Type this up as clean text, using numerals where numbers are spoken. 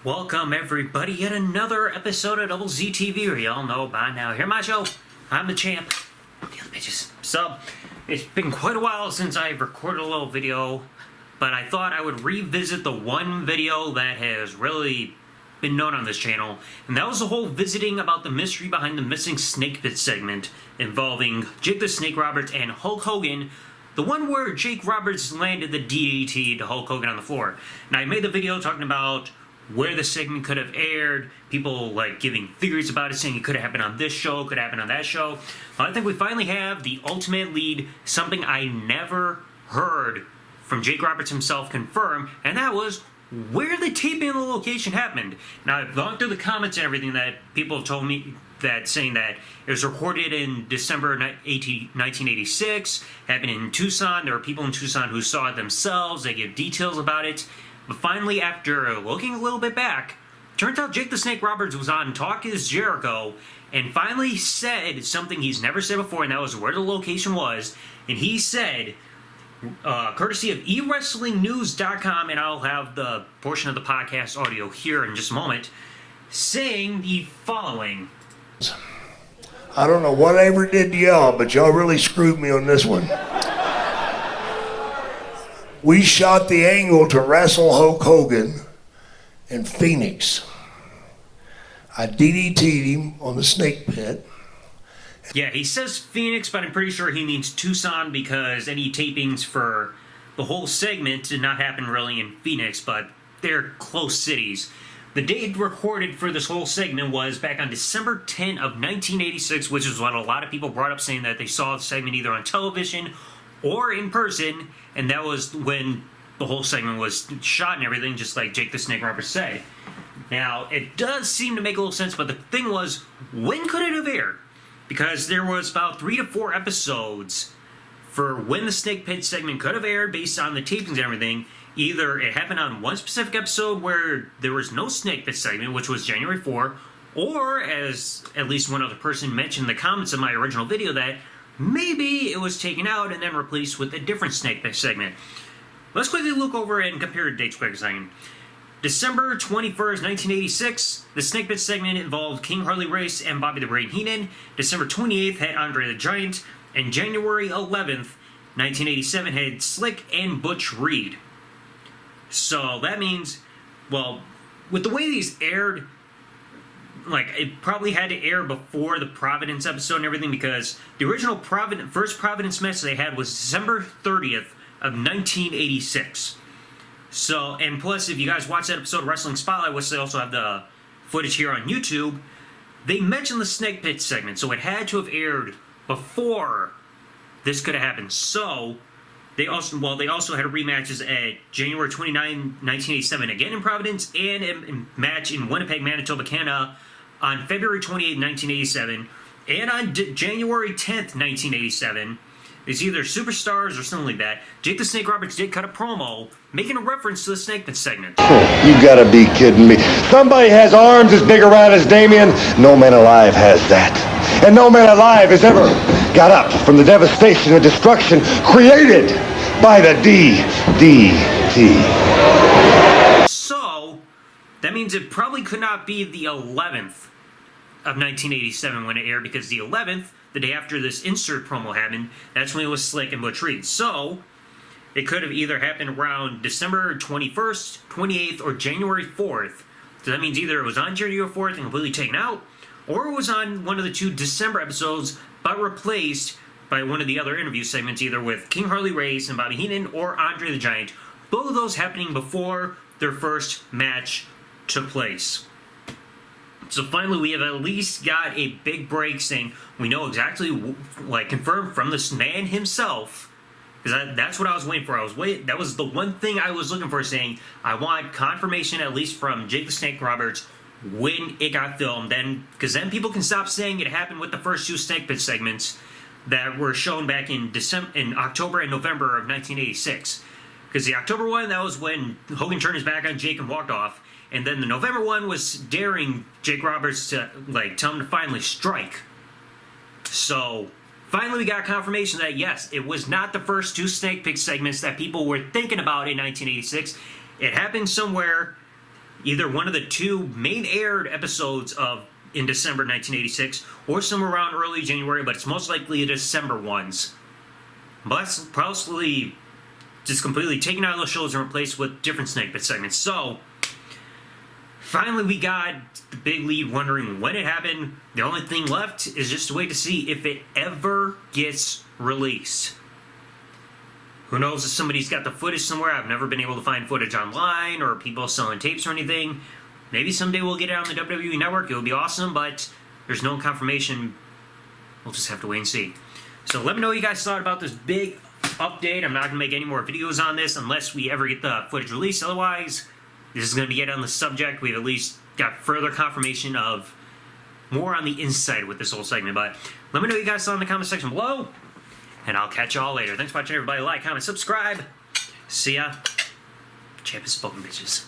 Welcome everybody, yet another episode of TheDoubleZTV. You all know by now, here my show, I'm the champ, the other bitches. So, it's been quite a while since I've recorded a little video, but I thought I would revisit the one video that has really been known on this channel, and that was the whole visiting about the mystery behind the missing Snake Pit segment involving Jake the Snake Roberts and Hulk Hogan, the one where Jake Roberts landed the DDT to Hulk Hogan on the floor. Now, I made the video talking about where the segment could have aired, people like giving theories about it, saying it could have happened on this show, could happen on that show. Well, I think we finally have the ultimate lead, something I never heard from Jake Roberts himself confirm, and that was where the taping and the location happened. Now, I've gone through the comments and everything that people have told me that saying that it was recorded in December 1986, happened in Tucson. There were people in Tucson who saw it themselves. They give details about it. But finally, after looking a little bit back, turns out Jake the Snake Roberts was on Talk Is Jericho and finally said something he's never said before, and that was where the location was. And he said, courtesy of eWrestlingNews.com, and I'll have the portion of the podcast audio here in just a moment, saying the following. I don't know what I ever did to y'all, but y'all really screwed me on this one. We shot the angle to wrestle Hulk Hogan in Phoenix. I DDT'd him on the Snake Pit. Yeah, he says Phoenix, but I'm pretty sure he means Tucson because any tapings for the whole segment did not happen really in Phoenix, but they're close cities. The date recorded for this whole segment was back on December 10 of 1986, which is what a lot of people brought up, saying that they saw the segment either on television or in person, and that was when the whole segment was shot and everything, just like Jake the Snake Roberts said. Now, it does seem to make a little sense, but the thing was, when could it have aired? Because there was about 3 to 4 episodes for when the Snake Pit segment could have aired based on the tapings and everything. Either it happened on one specific episode where there was no Snake Pit segment, which was January 4, or as at least one other person mentioned in the comments of my original video, that maybe it was taken out and then replaced with a different Snake Pit segment. Let's quickly look over and compare the dates quick a second. December 21st, 1986, the Snake Pit segment involved King Harley Race and Bobby the Brain Heenan. December 28th had Andre the Giant. And January 11th, 1987 had Slick and Butch Reed. So that means, well, with the way these aired, like, it probably had to air before the Providence episode and everything, because the original first Providence match they had was December 30th of 1986. So, and plus, if you guys watch that episode of Wrestling Spotlight, which they also have the footage here on YouTube, they mentioned the Snake Pit segment, so it had to have aired before this could have happened. So, they also had rematches at January 29, 1987, again in Providence, and a match in Winnipeg, Manitoba, Canada, on February 28, 1987, and on January 10th, 1987, is either Superstars or something like that. Jake the Snake Roberts did cut a promo making a reference to the Snake Pit segment. You gotta be kidding me. Somebody has arms as big around as Damien. No man alive has that. And no man alive has ever got up from the devastation and destruction created by the DDT. So, that means it probably could not be the 11th of 1987 when it aired, because the 11th, the day after this insert promo happened, that's when it was Slick and Butch Reed. So, it could have either happened around December 21st, 28th, or January 4th. So that means either it was on January 4th and completely taken out, or it was on one of the 2 December episodes, but replaced by one of the other interview segments, either with King Harley Race and Bobby Heenan or Andre the Giant. Both of those happening before their first match took place. So finally, we have at least got a big break saying we know exactly, like, confirmed from this man himself, because that's what I was waiting for. That was the one thing I was looking for, saying I want confirmation at least from Jake the Snake Roberts when it got filmed. Then, because then people can stop saying it happened with the first 2 Snake Pit segments that were shown back in October and November of 1986. Because the October one, that was when Hogan turned his back on Jake and walked off. And then the November one was daring Jake Roberts to, like, tell him to finally strike. So, finally we got confirmation that, yes, it was not the first 2 Snake Pit segments that people were thinking about in 1986. It happened somewhere either one of the two main aired episodes of in December 1986 or somewhere around early January, but it's most likely the December ones. But that's probably just completely taken out of those shows and replaced with different Snake Pit segments. So, finally we got the big lead wondering when it happened. The only thing left is just to wait to see if it ever gets released. Who knows if somebody's got the footage somewhere. I've never been able to find footage online or people selling tapes or anything. Maybe someday we'll get it on the WWE Network. It would be awesome, but there's no confirmation. We'll just have to wait and see. So let me know what you guys thought about this big update. I'm not going to make any more videos on this unless we ever get the footage released. Otherwise, this is going to be it on the subject. We've at least got further confirmation of more on the inside with this whole segment. But let me know what you guys thought in the comment section below. And I'll catch y'all later. Thanks for watching, everybody. Like, comment, subscribe. See ya. Champ is spoken, bitches.